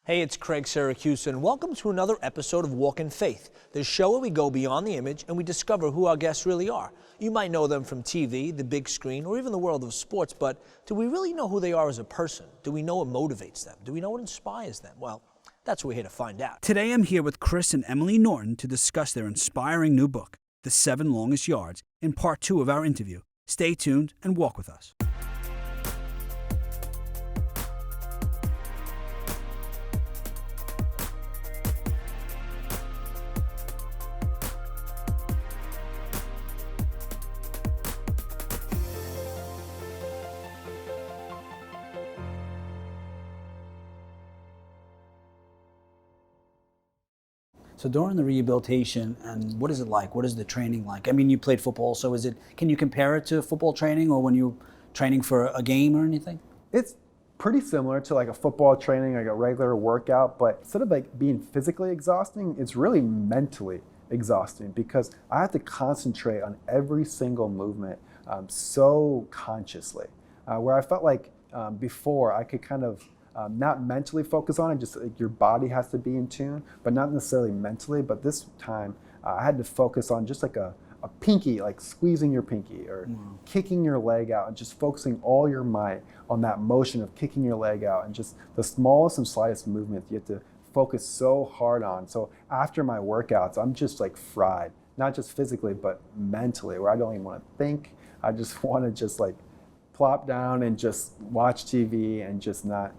Hey, it's Craig Syracusa, and welcome to another episode of Walk in Faith, the show where we go beyond the image and we discover who our guests really are. You might know them from TV, the big screen, or even the world of sports, but do we really know who they are as a person? Do we know what motivates them? Do we know what inspires them? Well, that's what we're here to find out. Today I'm here with Chris and Emily Norton to discuss their inspiring new book, The 7 Longest Yards, in part 2 of our interview. Stay tuned and walk with us. So during the rehabilitation, and what is it like? What is the training like? I mean, you played football, so can you compare it to football training or when you're training for a game or anything? It's pretty similar to like a football training, like a regular workout, but instead of like being physically exhausting, it's really mentally exhausting because I have to concentrate on every single movement so consciously. Where I felt like before I could kind of not mentally focus on it, just like your body has to be in tune, but not necessarily mentally. But this time I had to focus on just like a pinky, like squeezing your pinky or kicking your leg out and just focusing all your might on that motion of kicking your leg out and just the smallest and slightest movements you have to focus so hard on. So after my workouts, I'm just like fried, not just physically, but mentally, where I don't even want to think. I just want to just like plop down and just watch TV and just not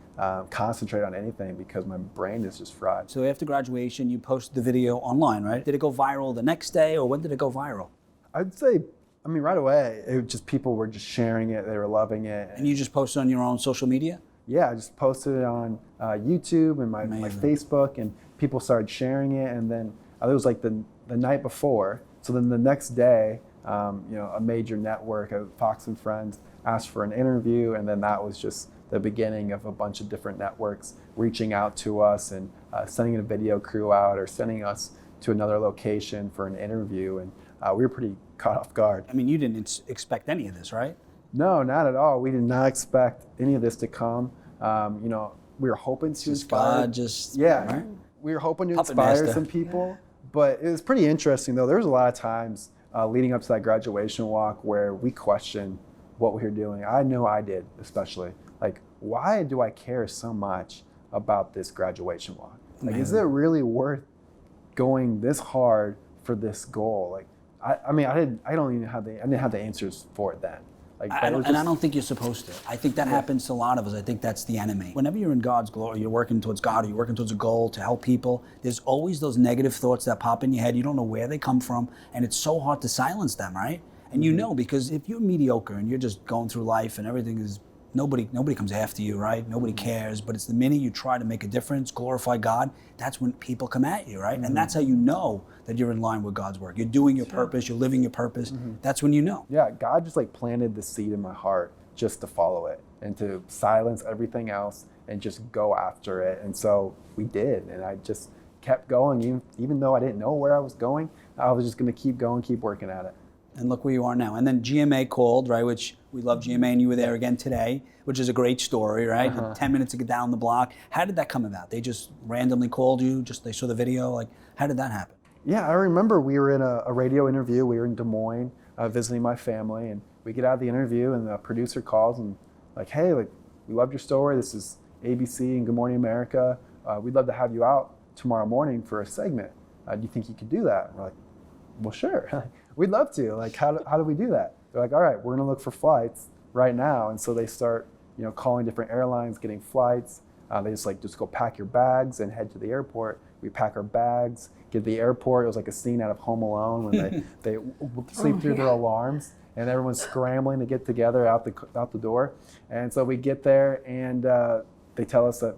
concentrate on anything because my brain is just fried. So after graduation, you posted the video online, right? Did it go viral the next day, or when did it go viral? I'd say, right away, it was just people were just sharing it, they were loving it. And you just posted on your own social media? Yeah, I just posted it on YouTube and my Facebook, and people started sharing it, and then it was like the night before. So then the next day, a major network, Fox and Friends, asked for an interview, and then that was just the beginning of a bunch of different networks reaching out to us and sending a video crew out or sending us to another location for an interview, and we were pretty caught off guard. I mean, you didn't expect any of this, right? No, not at all. We did not expect any of this to come. We were hoping to inspire. Right? We were hoping to inspire some people, but it was pretty interesting though. There was a lot of times leading up to that graduation walk where we questioned what we were doing. I know I did, especially. Like, why do I care so much about this graduation walk? Like, is it really worth going this hard for this goal? Like, I didn't have the answers for it then. Like, I don't think you're supposed to. I think that happens to a lot of us. I think that's the enemy. Whenever you're in God's glory, you're working towards God, or you're working towards a goal to help people, there's always those negative thoughts that pop in your head. You don't know where they come from, and it's so hard to silence them, right? And you know, because if you're mediocre and you're just going through life and everything is, nobody comes after you, right? Nobody cares. But it's the minute you try to make a difference, glorify God, that's when people come at you, right? And that's how you know that you're in line with God's work. You're doing your purpose, you're living your purpose. That's when you know. Yeah, God just like planted the seed in my heart just to follow it and to silence everything else and just go after it. And so we did, and I just kept going, even though I didn't know where I was going. I was just gonna keep going, keep working at it. And look where you are now. And then GMA called, right, which we love GMA, and you were there again today, which is a great story, right? 10 minutes to get down the block. How did that come about? They just randomly called you, they saw the video? Like, how did that happen? Yeah, I remember we were in a radio interview. We were in Des Moines visiting my family, and we get out of the interview, and the producer calls and like, hey, like, we loved your story. This is ABC and Good Morning America. We'd love to have you out tomorrow morning for a segment. Do you think you could do that? And we're like, well, sure. We'd love to. Like, how do we do that? They're like, all right, we're gonna look for flights right now. And so they start, calling different airlines, getting flights. They just go pack your bags and head to the airport. We pack our bags, get to the airport. It was like a scene out of Home Alone when they sleep through their alarms, and everyone's scrambling to get together out the door. And so we get there, and they tell us that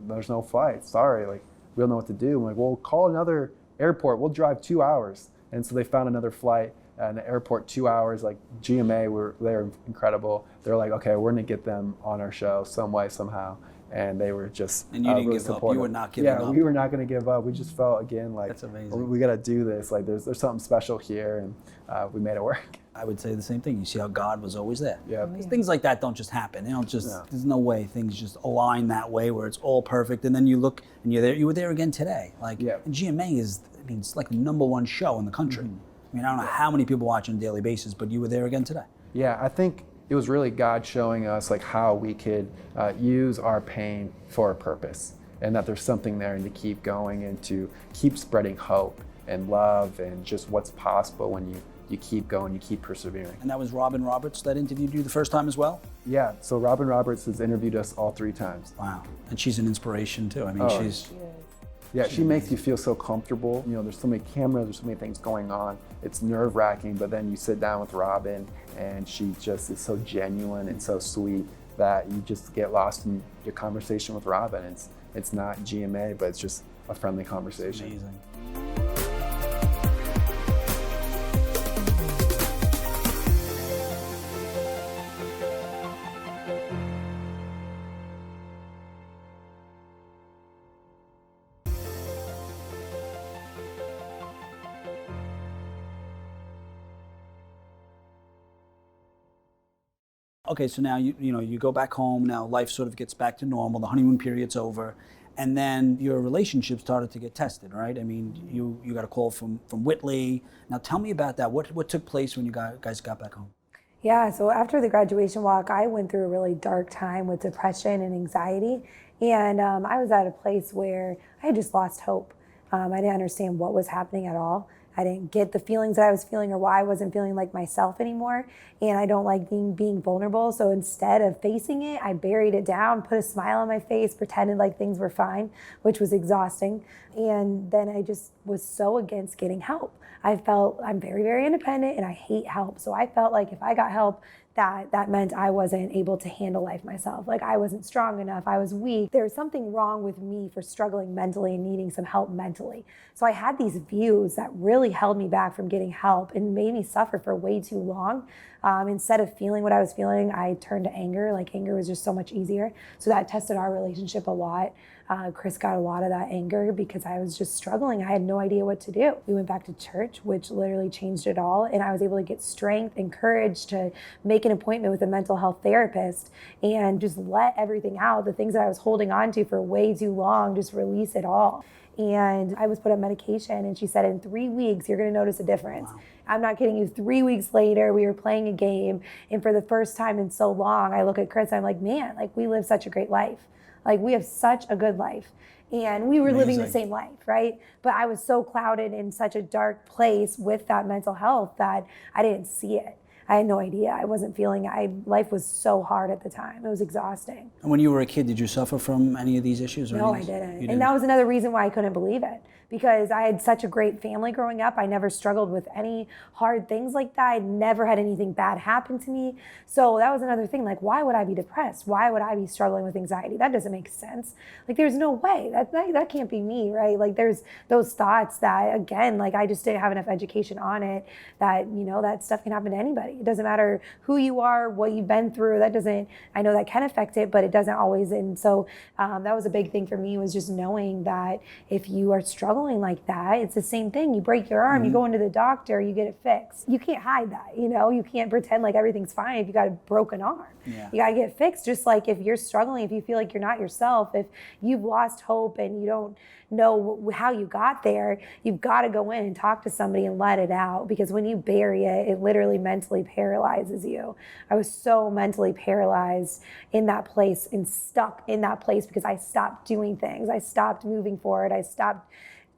there's no flight. Sorry, like, we don't know what to do. I'm like, well, call another airport. We'll drive 2 hours. And so they found another flight at the airport, 2 hours. Like, GMA, they're incredible. They're like, okay, we're gonna get them on our show some way, somehow. and they were just And you didn't really give up. supportive. You were not giving up. Yeah, we were not going to give up. We just felt, again, like, That's amazing. we got to do this. Like, there's something special here, and we made it work. I would say the same thing. You see how God was always there. Yeah. Because things like that don't just happen. They don't just, No. there's no way things just align that way where it's all perfect. And then you look and you're there, you were there again today. Like, Yeah. and GMA is, I mean, it's like the #1 show in the country. I mean, I don't know how many people watch on a daily basis, but you were there again today. Yeah, I think it was really God showing us like how we could use our pain for a purpose, and that there's something there, and to keep going and to keep spreading hope and love and just what's possible when you keep going, you keep persevering. And that was Robin Roberts that interviewed you the first time as well? Yeah, so Robin Roberts has interviewed us all 3 times. Wow. And she's an inspiration too. I mean, Oh, she's... Yeah, she makes you feel so comfortable. You know, there's so many cameras, there's so many things going on. It's nerve-wracking, but then you sit down with Robin and she just is so genuine and so sweet that you just get lost in your conversation with Robin. It's not GMA, but it's just a friendly conversation. Amazing. Okay, so now you go back home. Now life sort of gets back to normal. The honeymoon period's over, and then your relationship started to get tested, right? I mean, you got a call from Whitley. Now tell me about that. What took place when you guys got back home? Yeah, so after the graduation walk, I went through a really dark time with depression and anxiety, and I was at a place where I had just lost hope. I didn't understand what was happening at all. I didn't get the feelings that I was feeling or why I wasn't feeling like myself anymore. And I don't like being vulnerable. So instead of facing it, I buried it down, put a smile on my face, pretended like things were fine, which was exhausting. And then I just was so against getting help. I felt I'm very, very independent and I hate help. So I felt like if I got help, that meant I wasn't able to handle life myself. Like I wasn't strong enough, I was weak. There was something wrong with me for struggling mentally and needing some help mentally. So I had these views that really held me back from getting help and made me suffer for way too long. Instead of feeling what I was feeling, I turned to anger. Like anger was just so much easier. So that tested our relationship a lot. Chris got a lot of that anger because I was just struggling. I had no idea what to do. We went back to church, which literally changed it all. And I was able to get strength and courage to make an appointment with a mental health therapist and just let everything out. The things that I was holding on to for way too long, just release it all. And I was put on medication and she said, in 3 weeks, you're going to notice a difference. Wow. I'm not kidding you. 3 weeks later, we were playing a game. And for the first time in so long, I look at Chris and I'm like, man, like we live such a great life. Like we have such a good life. And we were living the same life, right? But I was so clouded in such a dark place with that mental health that I didn't see it. I had no idea. I wasn't feeling life was so hard at the time. It was exhausting. And when you were a kid, did you suffer from any of these issues? Or No, I didn't. And that was another reason why I couldn't believe it. Because I had such a great family growing up. I never struggled with any hard things like that. I never had anything bad happen to me. So that was another thing. Like, why would I be depressed? Why would I be struggling with anxiety? That doesn't make sense. Like, there's no way. That can't be me, right? Like, there's those thoughts that, again, like, I just didn't have enough education on it that, that stuff can happen to anybody. It doesn't matter who you are, what you've been through. I know that can affect it, but it doesn't always. And so that was a big thing for me, was just knowing that if you are struggling like that, it's the same thing. You break your arm, you go into the doctor, you get it fixed. You can't hide that, you can't pretend like everything's fine if you got a broken arm. Yeah. You got to get it fixed. Just like if you're struggling, if you feel like you're not yourself, if you've lost hope and you don't know how you got there, you've got to go in and talk to somebody and let it out, because when you bury it, it literally mentally paralyzes you. I was so mentally paralyzed in that place and stuck in that place because I stopped doing things. I stopped moving forward.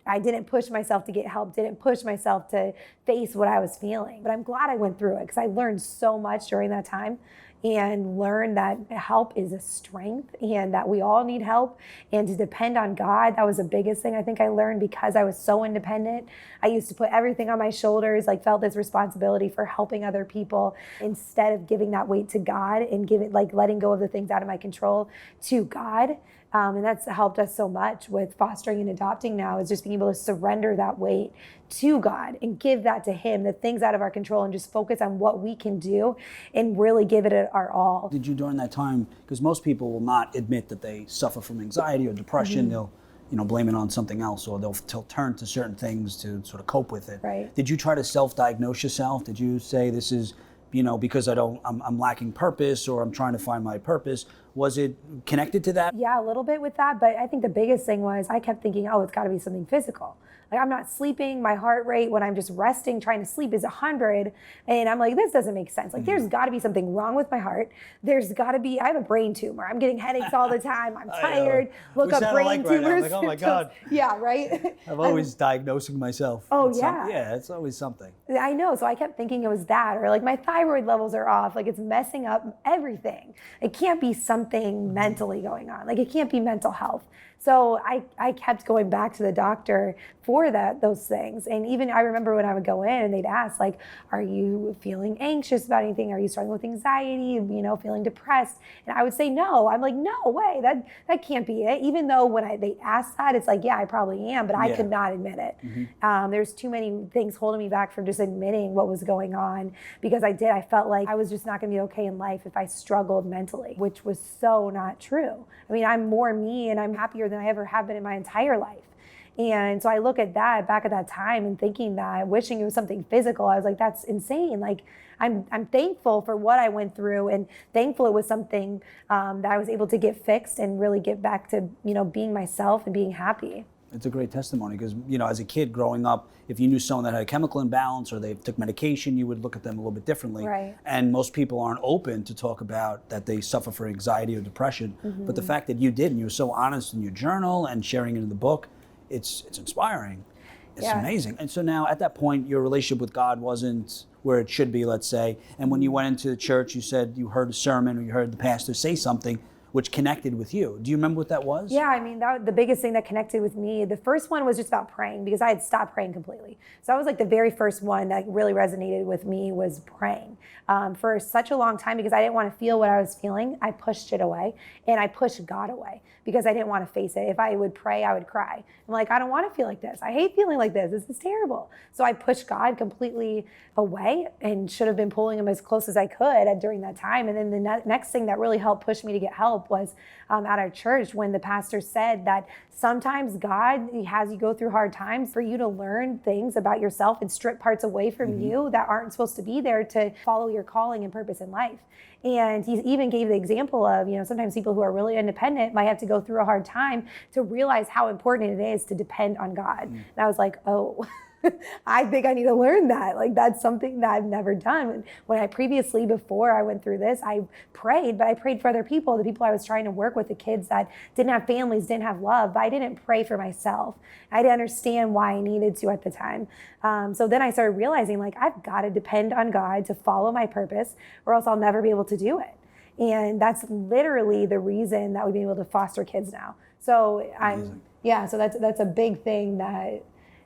I didn't push myself to get help, didn't push myself to face what I was feeling. But I'm glad I went through it because I learned so much during that time and learned that help is a strength and that we all need help, and to depend on God. That was the biggest thing I think I learned because I was so independent. I used to put everything on my shoulders, like felt this responsibility for helping other people instead of giving that weight to God and letting go of the things out of my control to God. And that's helped us so much with fostering and adopting now, is just being able to surrender that weight to God and give that to him, the things out of our control, and just focus on what we can do and really give it our all. Did you during that time, because most people will not admit that they suffer from anxiety or depression, they'll blame it on something else, or they'll turn to certain things to sort of cope with it. Right. Did you try to self-diagnose yourself? Did you say this is, because I'm lacking purpose, or I'm trying to find my purpose? Was it connected to that? Yeah, a little bit with that, but I think the biggest thing was I kept thinking, oh, it's got to be something physical. Like, I'm not sleeping. My heart rate when I'm just resting, trying to sleep, is 100. And I'm like, this doesn't make sense. Like, there's got to be something wrong with my heart. There's got to be, I have a brain tumor. I'm getting headaches all the time. I'm tired. Look up brain tumors. Like, oh my God. Yeah, right? I'm always diagnosing myself. Oh, It's yeah. It's always something. I know. So I kept thinking it was that, or like my thyroid levels are off. Like, it's messing up everything. It can't be something mentally going on. Like, it can't be mental health. So I kept going back to the doctor for those things. And even I remember when I would go in and they'd ask, like, are you feeling anxious about anything? Are you struggling with anxiety, feeling depressed? And I would say no. I'm like, no way, that can't be it. Even though when they asked that, it's like, yeah, I probably am, but I could not admit it. There's too many things holding me back from just admitting what was going on, because I felt like I was just not gonna be okay in life if I struggled mentally, which was so not true. I mean, I'm more me and I'm happier than I ever have been in my entire life. And so I look at that, back at that time, and thinking that, wishing it was something physical. I was like, that's insane. Like, I'm thankful for what I went through, and thankful it was something that I was able to get fixed and really get back to, being myself and being happy. It's a great testimony, because, as a kid growing up, if you knew someone that had a chemical imbalance or they took medication, you would look at them a little bit differently. Right. And most people aren't open to talk about that they suffer from anxiety or depression. But the fact that you did, and you were so honest in your journal and sharing it in the book, it's inspiring. It's amazing. And so now at that point, your relationship with God wasn't where it should be, let's say. And when you went into the church, you said you heard a sermon or you heard the pastor say something which connected with you. Do you remember what that was? Yeah, I mean, the biggest thing that connected with me, the first one was just about praying, because I had stopped praying completely. So that was like the very first one that really resonated with me, was praying. For such a long time, because I didn't want to feel what I was feeling, I pushed it away, and I pushed God away because I didn't want to face it. If I would pray, I would cry. I'm like, I don't want to feel like this. I hate feeling like this. This is terrible. So I pushed God completely away, and should have been pulling him as close as I could during that time. And then the next thing that really helped push me to get help was at our church, when the pastor said that sometimes God has you go through hard times for you to learn things about yourself and strip parts away from you that aren't supposed to be there to follow your calling and purpose in life. And he even gave the example of, sometimes people who are really independent might have to go through a hard time to realize how important it is to depend on God. And I was like, oh, I think I need to learn that. Like, that's something that I've never done. When I previously, before I went through this, I prayed, but I prayed for other people, the people I was trying to work with, the kids that didn't have families, didn't have love, but I didn't pray for myself. I didn't understand why I needed to at the time. So then I started realizing, like, I've got to depend on God to follow my purpose, or else I'll never be able to do it. And that's literally the reason that we've been able to foster kids now. So so that's a big thing that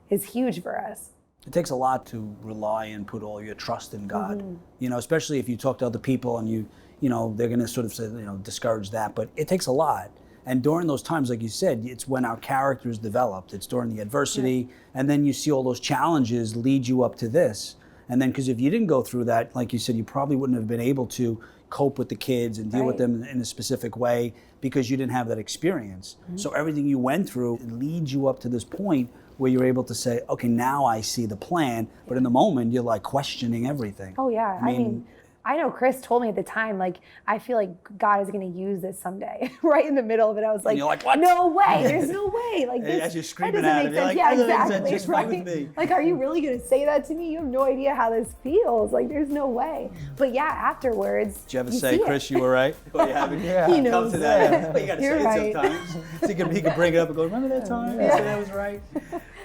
is huge for us. It takes a lot to rely and put all your trust in God. Especially if you talk to other people and they're going to sort of say, discourage that, but it takes a lot. And during those times, like you said, it's when our character is developed. It's during the adversity, and then you see all those challenges lead you up to this. And then, because if you didn't go through that, like you said, you probably wouldn't have been able to cope with the kids and deal with them in a specific way, because you didn't have that experience. So everything you went through leads you up to this point where you're able to say, okay, now I see the plan. But in the moment, you're like questioning everything. Oh yeah, I mean, I know Chris told me at the time, like, I feel like God is going to use this someday. Right in the middle of it, I was like, you're like, what? No way, there's no way. Like, this, as you're screaming that at doesn't make him, sense. you're like, Yeah, exactly. exactly. Right with me. Like, are you really going to say that to me? You have no idea how this feels. Like, there's no way. But yeah, afterwards, did you ever say, Chris, you were right? Well, you haven't He knows come to that. But you got to You're say right. it sometimes. So he could bring it up and go, remember that time? I said I was right.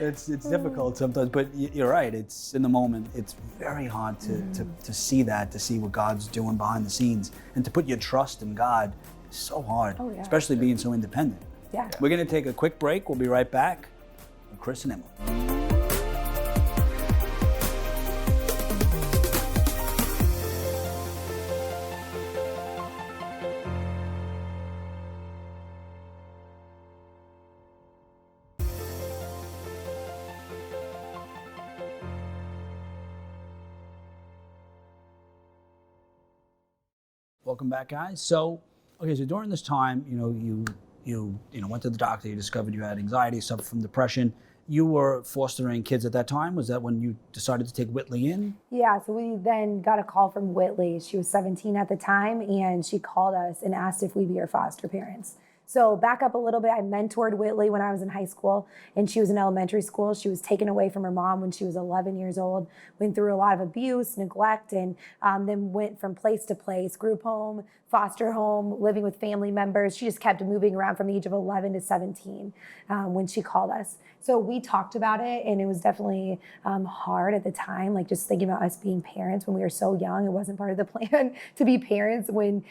It's difficult sometimes, but you're right. It's in the moment. It's very hard to see that, to see what God's doing behind the scenes, and to put your trust in God is so hard, especially being so independent. Yeah. We're going to take a quick break. We'll be right back with Chris and Emily. Welcome back, guys. So, okay, so during this time, you went to the doctor, you discovered you had anxiety, suffered from depression. You were fostering kids at that time. Was that when you decided to take Whitley in? Yeah, so we then got a call from Whitley. She was 17 at the time, and she called us and asked if we'd be her foster parents. So back up a little bit, I mentored Whitley when I was in high school, and she was in elementary school. She was taken away from her mom when she was 11 years old, went through a lot of abuse, neglect, and then went from place to place, group home, foster home, living with family members. She just kept moving around from the age of 11 to 17 when she called us. So we talked about it, and it was definitely hard at the time, like just thinking about us being parents when we were so young. It wasn't part of the plan to be parents when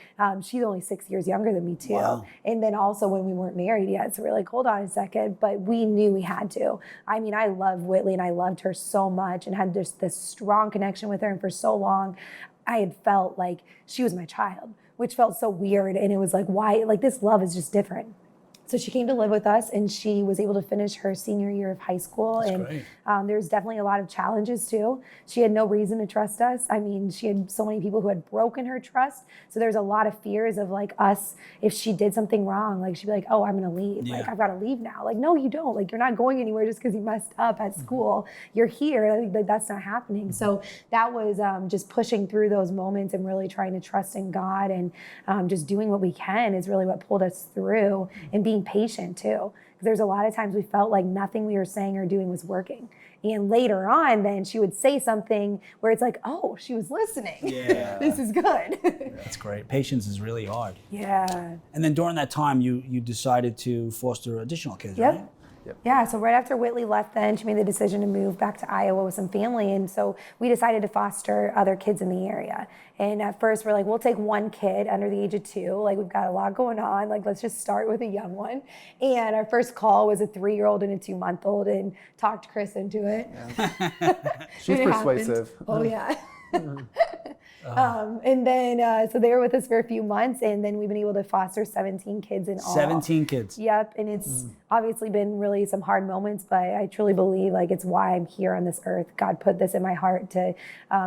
she's only 6 years younger than me too. Wow. And then also when we weren't married yet. So we're like, hold on a second, but we knew we had to. I mean, I love Whitley and I loved her so much and had just this strong connection with her. And for so long, I had felt like she was my child, which felt so weird. And it was like, why? Like this love is just different. So she came to live with us, and she was able to finish her senior year of high school. That's and great. There's definitely a lot of challenges too. She had no reason to trust us. I mean, she had so many people who had broken her trust. So there's a lot of fears of like us, if she did something wrong, like she'd be like, oh, I'm going to leave. Yeah. Like, I've got to leave now. Like, no, you don't. Like, you're not going anywhere just because you messed up at school. You're here. Like, that's not happening. So that was just pushing through those moments and really trying to trust in God and just doing what we can is really what pulled us through, and being patient too. Because there's a lot of times we felt like nothing we were saying or doing was working. And later on, then she would say something where it's like, oh, she was listening. Yeah. This is good. That's great. Patience is really hard. Yeah. And then during that time, you decided to foster additional kids, Yep. right? Yeah, so right after Whitley left then, she made the decision to move back to Iowa with some family. And so we decided to foster other kids in the area. And at first we're like, we'll take one kid under the age of 2. Like we've got a lot going on. Like let's just start with a young one. And our first call was a 3-year-old and a 2-month-old, and talked Chris into it. Yeah. She's It persuasive. happened. Oh yeah. And then, so they were with us for a few months, and then we've been able to foster 17 kids in all. 17 kids. Yep, and it's obviously been really some hard moments, but I truly believe like it's why I'm here on this earth. God put this in my heart to,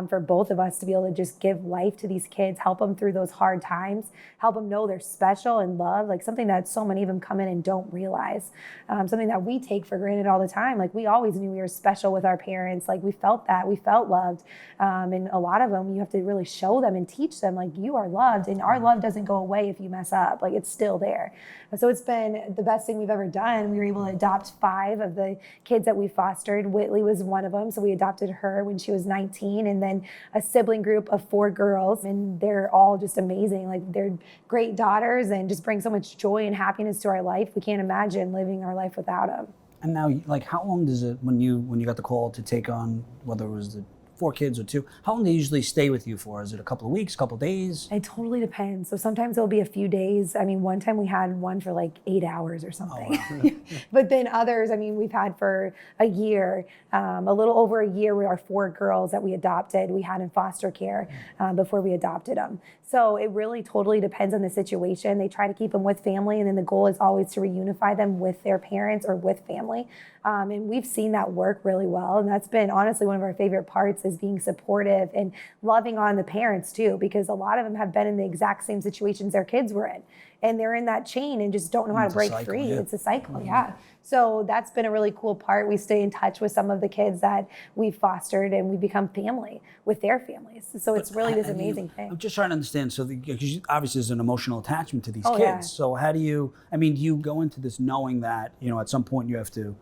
for both of us to be able to just give life to these kids, help them through those hard times, help them know they're special and loved, like something that so many of them come in and don't realize, something that we take for granted all the time. Like we always knew we were special with our parents. Like we felt that, we felt loved, and a lot of them you have to really show them and teach them like you are loved, and our love doesn't go away if you mess up. Like it's still there. So it's been the best thing we've ever done. We were able to adopt 5 of the kids that we fostered. Whitley was one of them, so we adopted her when she was 19, and then a sibling group of 4 girls, and they're all just amazing. Like they're great daughters and just bring so much joy and happiness to our life. We can't imagine living our life without them. And now, like, how long does it, when you got the call to take on, whether it was the 4 kids or 2, how long do they usually stay with you for? Is it a couple of weeks, a couple of days? It totally depends. So sometimes it'll be a few days. I mean, one time we had one for like 8 hours or something. Oh, wow. But then others, I mean, we've had for a year, a little over a year with our 4 girls that we adopted, we had in foster care before we adopted them. So it really totally depends on the situation. They try to keep them with family, and then the goal is always to reunify them with their parents or with family. And we've seen that work really well. And that's been honestly one of our favorite parts, is being supportive and loving on the parents too, because a lot of them have been in the exact same situations their kids were in. And they're in that chain and just don't know how to break free. Yeah. It's a cycle, yeah. So that's been a really cool part. We stay in touch with some of the kids that we fostered, and we become family with their families. So it's really this amazing thing. I'm just trying to understand. So, because obviously there's an emotional attachment to these Oh, kids. yeah. So how do you, do you go into this knowing that, at some point you have to,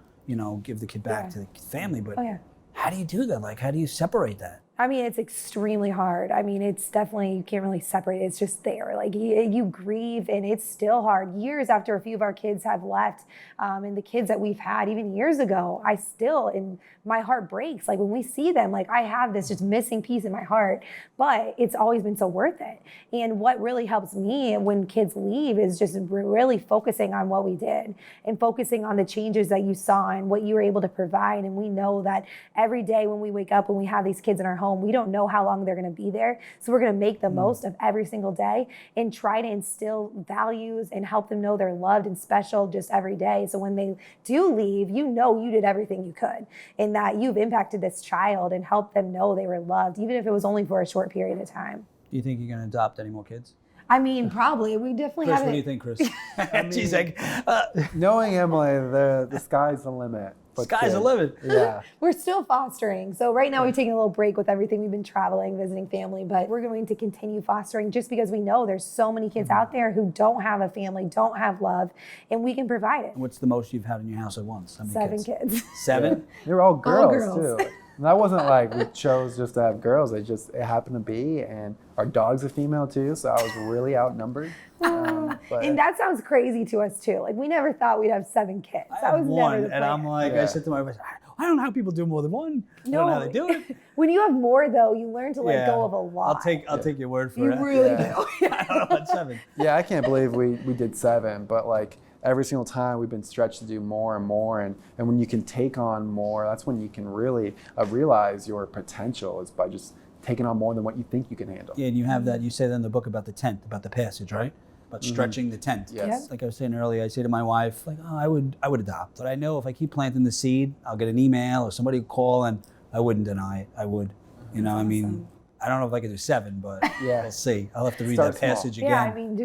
give the kid back to the family, but Oh, yeah. how do you do that? Like, how do you separate that? I mean, it's extremely hard. I mean, it's definitely, you can't really separate it. It's just there. Like you grieve, and it's still hard. Years after a few of our kids have left, and the kids that we've had even years ago, I still, and my heart breaks. Like when we see them, like I have this just missing piece in my heart, but it's always been so worth it. And what really helps me when kids leave is just really focusing on what we did and focusing on the changes that you saw and what you were able to provide. And we know that every day when we wake up and we have these kids in our home, we don't know how long they're going to be there. So we're going to make the most of every single day and try to instill values and help them know they're loved and special just every day. So when they do leave, you did everything you could, and that you've impacted this child and helped them know they were loved, even if it was only for a short period of time. Do you think you're going to adopt any more kids? I mean, probably. We definitely Chris, have what do you it. think, Chris? She's like, Knowing Emily, the sky's the limit. for sky's kids. the limit. Yeah. We're still fostering. So right now we're taking a little break with everything. We've been traveling, visiting family, but we're going to continue fostering just because we know there's so many kids out there who don't have a family, don't have love, and we can provide it. What's the most you've had in your house at once? How many 7 kids. 7? They were all girls, girls. too. And that wasn't like we chose just to have girls. It happened to be. And our dog's a female too, so I was really outnumbered. But And that sounds crazy to us too. Like we never thought we'd have 7 kids. I That have was one, never the plan. and I'm like, I Yeah. said to my wife, I don't know how people do more than one. I don't know how they do it. When you have more though, you learn to let go of a lot. I'll take your word for You it. really Yeah. do. I don't know about 7. yeah, I can't believe we did 7, but like every single time we've been stretched to do more and more. And when you can take on more, that's when you can really realize your potential is by just taking on more than what you think you can handle. Yeah, and you have that. You say that in the book about the tent, about the passage, right? About stretching the tent. Yes. Yep. Like I was saying earlier, I say to my wife, like, oh, I would adopt, but I know if I keep planting the seed, I'll get an email or somebody will call, and I wouldn't deny it. I would, you know. I mean, I don't know if I could do 7, but Yeah. we'll see. I'll have to read Start that small. passage again. Yeah, I mean,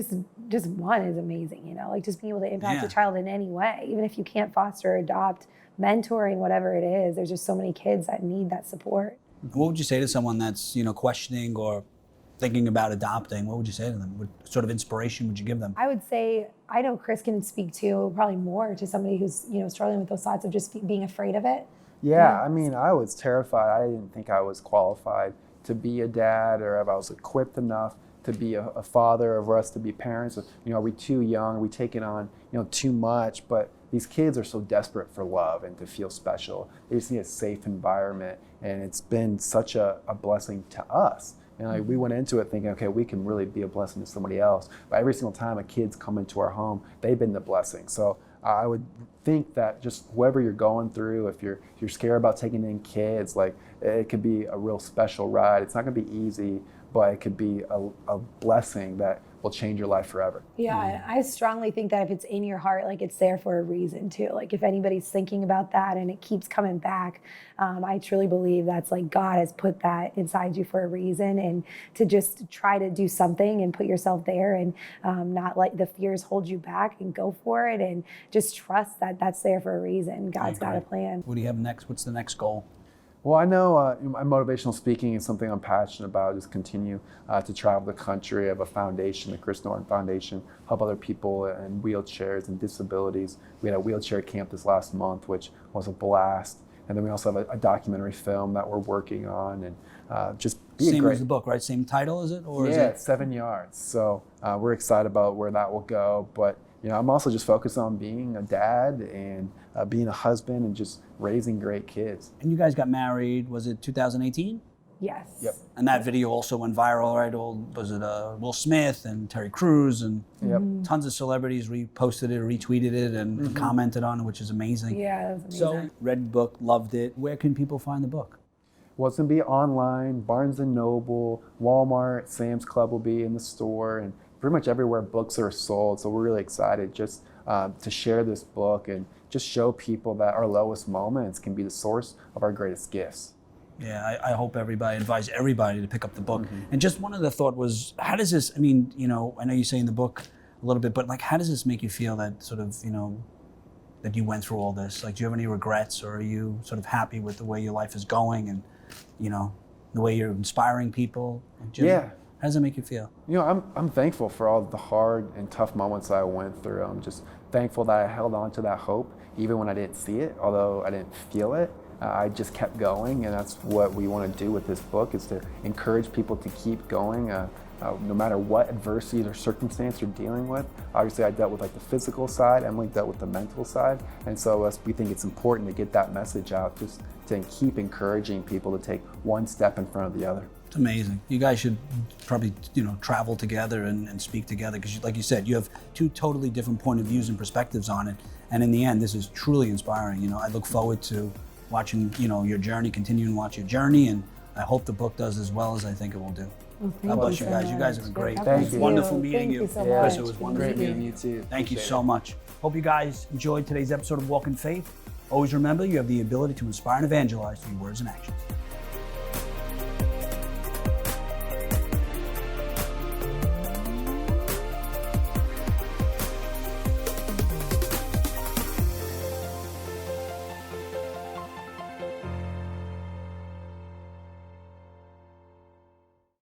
just one is amazing, you know, like just being able to impact Yeah. a child in any way, even if you can't foster, adopt, mentoring, whatever it is. There's just so many kids that need that support. What would you say to someone that's, questioning or thinking about adopting? What would you say to them? What sort of inspiration would you give them? I would say, I know Chris can speak to probably more to somebody who's, struggling with those thoughts of just being afraid of it. Yeah, I mean, I was terrified. I didn't think I was qualified to be a dad or if I was equipped enough to be a father or for us to be parents. Are we too young? Are we taking on, too much? But these kids are so desperate for love and to feel special. They just need a safe environment. And it's been such a blessing to us. And we went into it thinking, okay, we can really be a blessing to somebody else. But every single time a kid's come into our home, they've been the blessing. So I would think that just whoever you're going through, if you're scared about taking in kids, like it could be a real special ride. It's not gonna be easy, but it could be a blessing that will change your life forever. Yeah, and I strongly think that if it's in your heart, like it's there for a reason too. Like if anybody's thinking about that and it keeps coming back, I truly believe that's like God has put that inside you for a reason, and to just try to do something and put yourself there and not let the fears hold you back and go for it, and just trust that that's there for a reason. God's got a plan. What do you have next? What's the next goal? Well, I know my motivational speaking is something I'm passionate about. Just continue to travel the country. I have a foundation, the Chris Norton Foundation, help other people in wheelchairs and disabilities. We had a wheelchair camp this last month, which was a blast. And then we also have a documentary film that we're working on, and just be Same great. as the book, right? Same title, is it? Or Yeah, is it? it's 7 yards. So we're excited about where that will go. But I'm also just focused on being a dad and being a husband and just raising great kids. And you guys got married, was it 2018? Yes. Yep. And that video also went viral, right? Was it Will Smith and Terry Crews and Yep. tons of celebrities reposted it, retweeted it, and commented on it, which is amazing. Yeah, that was So, amazing. read the book, loved it. Where can people find the book? Well, it's going to be online, Barnes & Noble, Walmart, Sam's Club will be in the store, and pretty much everywhere books are sold. So we're really excited just to share this book and just show people that our lowest moments can be the source of our greatest gifts. Yeah, I hope advise everybody to pick up the book. And just one other thought was, how does this, I know you say in the book a little bit, but like, how does this make you feel that sort of, that you went through all this? Like, do you have any regrets, or are you sort of happy with the way your life is going and, the way you're inspiring people? Yeah. How does it make you feel? I'm thankful for all the hard and tough moments I went through. I'm just thankful that I held on to that hope, even when I didn't see it, although I didn't feel it. I just kept going, and that's what we want to do with this book, is to encourage people to keep going, no matter what adversity or circumstance you're dealing with. Obviously, I dealt with like the physical side, Emily dealt with the mental side, and so we think it's important to get that message out, just to keep encouraging people to take one step in front of the other. It's amazing. You guys should probably, travel together and speak together, because like you said, you have two totally different point of views and perspectives on it. And in the end, this is truly inspiring. I look forward to watching, your journey, continuing to watch your journey. And I hope the book does as well as I think it will do. Well, God bless you guys. You guys have been great. God Thank bless you. Wonderful meeting you. Thank you so Yeah, much. Chris, it was wonderful Great meeting meeting you too. Thank you Appreciate so it. much. Hope you guys enjoyed today's episode of Walk in Faith. Always remember, you have the ability to inspire and evangelize through your words and actions.